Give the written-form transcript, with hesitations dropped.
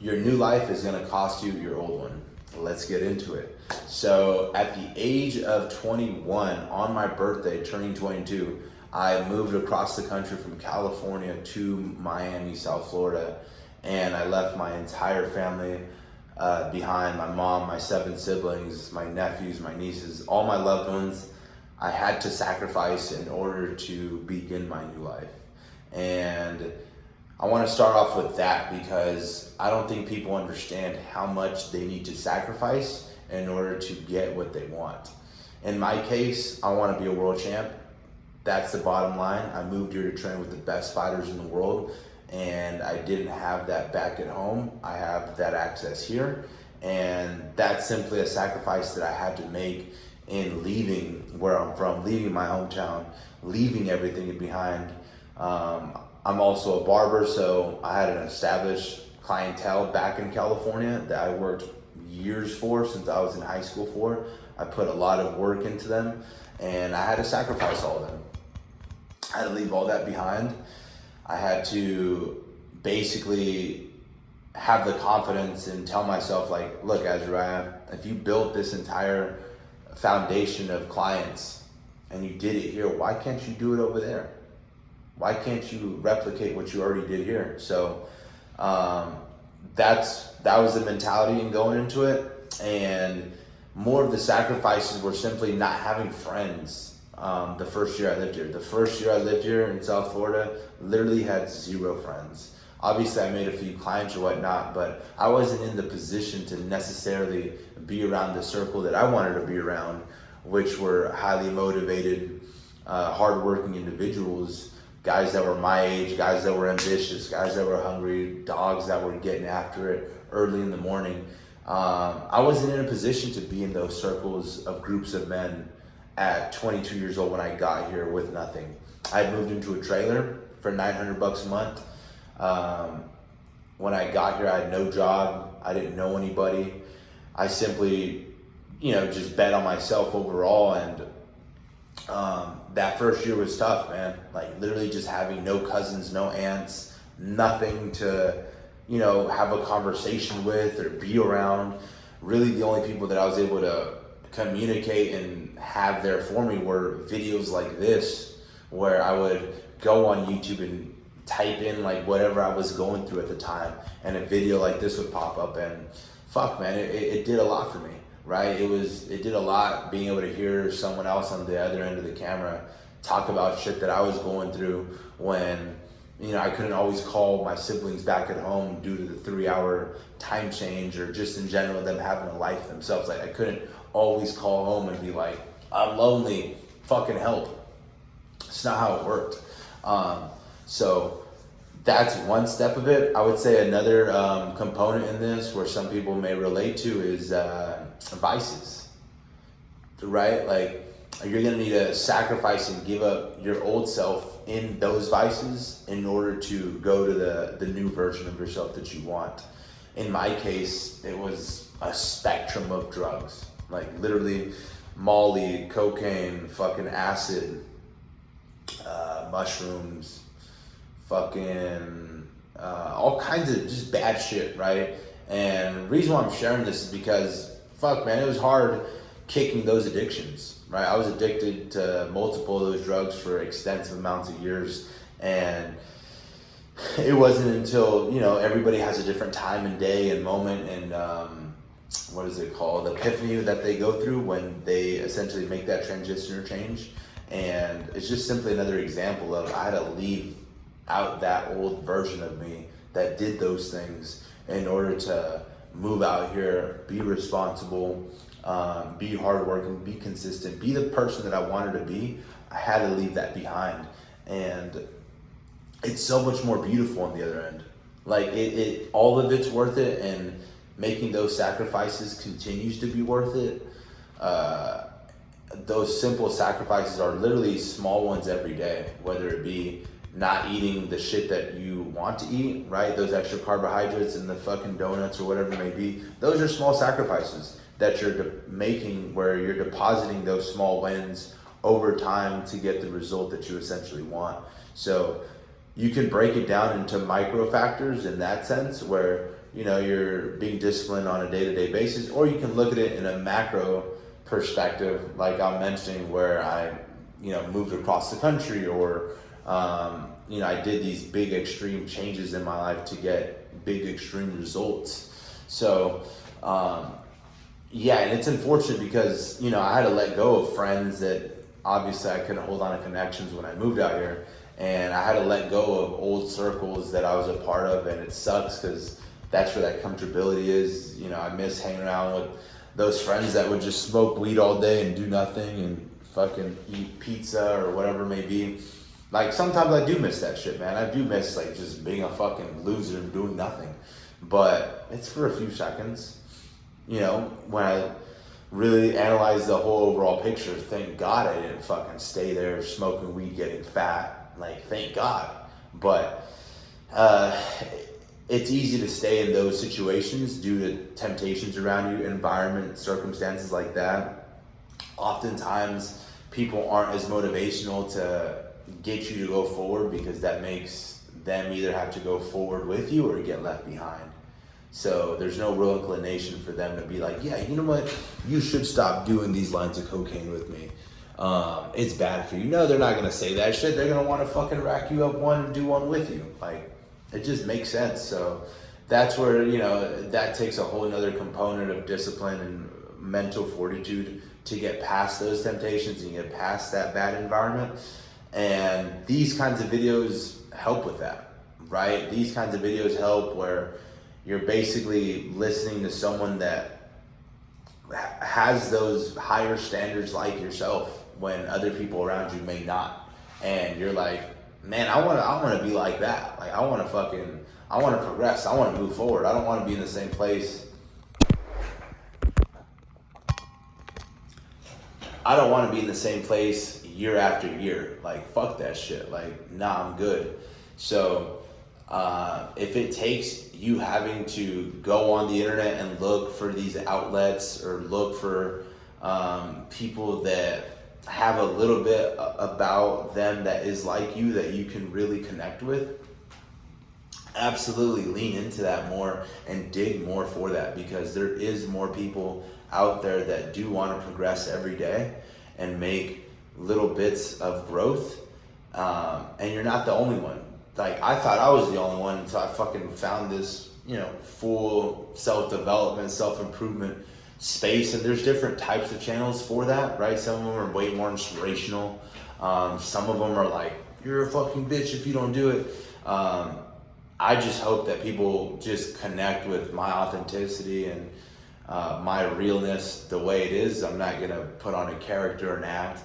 Your new life is gonna cost you your old one. Let's get into it. So at the age of 21, on my birthday, turning 22, I moved across the country from California to Miami, South Florida, and I left my entire family behind. My mom, my 7 siblings, my nephews, my nieces, all my loved ones. I had to sacrifice in order to begin my new life. And I want to start off with that because I don't think people understand how much they need to sacrifice in order to get what they want. In my case, I want to be a world champ. That's the bottom line. I moved here to train with the best fighters in the world, and I didn't have that back at home. I have that access here, and that's simply a sacrifice that I had to make in leaving where I'm from, leaving my hometown, leaving everything behind. I'm also a barber, so I had an established clientele back in California that I worked years for since I was in high school for. I put a lot of work into them, and I had to sacrifice all of them. I had to leave all that behind. I had to basically have the confidence and tell myself, like, look, Azariah, if you built this entire foundation of clients and you did it here, why can't you do it over there? Why can't you replicate what you already did here? So that was the mentality in going into it. And more of the sacrifices were simply not having friends. The first year I lived here. The first year I lived here in South Florida, literally had 0 friends. Obviously I made a few clients or whatnot, but I wasn't in the position to necessarily be around the circle that I wanted to be around, which were highly motivated, hardworking individuals, guys that were my age, guys that were ambitious, guys that were hungry, dogs that were getting after it early in the morning. I wasn't in a position to be in those circles of groups of men at 22 years old when I got here with nothing. I moved into a trailer for $900 a month. When I got here, I had no job. I didn't know anybody. I simply, just bet on myself overall. And that first year was tough, man. Like literally just having no cousins, no aunts, nothing to, have a conversation with or be around. Really the only people that I was able to communicate and have there for me were videos like this, where I would go on YouTube and type in like whatever I was going through at the time, and a video like this would pop up, and fuck, man, it did a lot for me, right? It did a lot being able to hear someone else on the other end of the camera talk about shit that I was going through when, I couldn't always call my siblings back at home due to the 3-hour time change, or just in general them having a life themselves. Like I couldn't always call home and be like, I'm lonely, fucking help. It's not how it worked. So that's one step of it. I would say another component in this where some people may relate to is vices, right? Like you're gonna need to sacrifice and give up your old self in those vices in order to go to the new version of yourself that you want. In my case, it was a spectrum of drugs, like literally Molly, cocaine, fucking acid, mushrooms, fucking all kinds of just bad shit, right? And the reason why I'm sharing this is because, fuck, man, it was hard kicking those addictions, right? I was addicted to multiple of those drugs for extensive amounts of years, and it wasn't until, everybody has a different time and day and moment and what is it called, epiphany that they go through when they essentially make that transition or change. And it's just simply another example of I had to leave out that old version of me that did those things in order to move out here, be responsible, be hardworking, be consistent, be the person that I wanted to be. I had to leave that behind, and it's so much more beautiful on the other end. Like it all of it's worth it, and making those sacrifices continues to be worth it. Those simple sacrifices are literally small ones every day, whether it be not eating the shit that you want to eat, right? Those extra carbohydrates and the fucking donuts or whatever it may be. Those are small sacrifices that you're making, where you're depositing those small wins over time to get the result that you essentially want. So you can break it down into micro factors in that sense where, you know, you're being disciplined on a day-to-day basis, or you can look at it in a macro perspective, like I'm mentioning, where I, you know, moved across the country, or, you know, I did these big extreme changes in my life to get big extreme results. So, yeah, and it's unfortunate because, you know, I had to let go of friends that obviously I couldn't hold on to connections when I moved out here. And I had to let go of old circles that I was a part of, and it sucks because that's where that comfortability is. You know, I miss hanging around with those friends that would just smoke weed all day and do nothing and fucking eat pizza or whatever it may be. Like, sometimes I do miss that shit, man. I do miss, like, just being a fucking loser and doing nothing. But it's for a few seconds. You know, when I really analyze the whole overall picture, thank God I didn't fucking stay there smoking weed, getting fat. Like, thank God. But it's easy to stay in those situations due to temptations around you, environment, circumstances like that. Oftentimes, people aren't as motivational to get you to go forward because that makes them either have to go forward with you or get left behind. So there's no real inclination for them to be like, yeah, you know what? You should stop doing these lines of cocaine with me. It's bad for you. No, they're not going to say that shit. They're going to want to fucking rack you up one and do one with you. Like, it just makes sense. So that's where, you know, that takes a whole nother component of discipline and mental fortitude to get past those temptations and get past that bad environment. And these kinds of videos help with that, right? These kinds of videos help where you're basically listening to someone that has those higher standards like yourself when other people around you may not. And you're like, man, I want to be like that. Like, I want to progress. I want to move forward. I don't want to be in the same place. I don't want to be in the same place year after year. Like, fuck that shit. Like, nah, I'm good. So, if it takes you having to go on the internet and look for these outlets or look for people that have a little bit about them that is like you that you can really connect with, absolutely lean into that more and dig more for that, because there is more people out there that do want to progress every day and make little bits of growth, and you're not the only one. Like, I thought I was the only one until I fucking found this, you know, full self-development, self-improvement space. And there's different types of channels for that, right? Some of them are way more inspirational. Some of them are like, you're a fucking bitch if you don't do it. I just hope that people just connect with my authenticity and my realness the way it is. I'm not gonna put on a character and act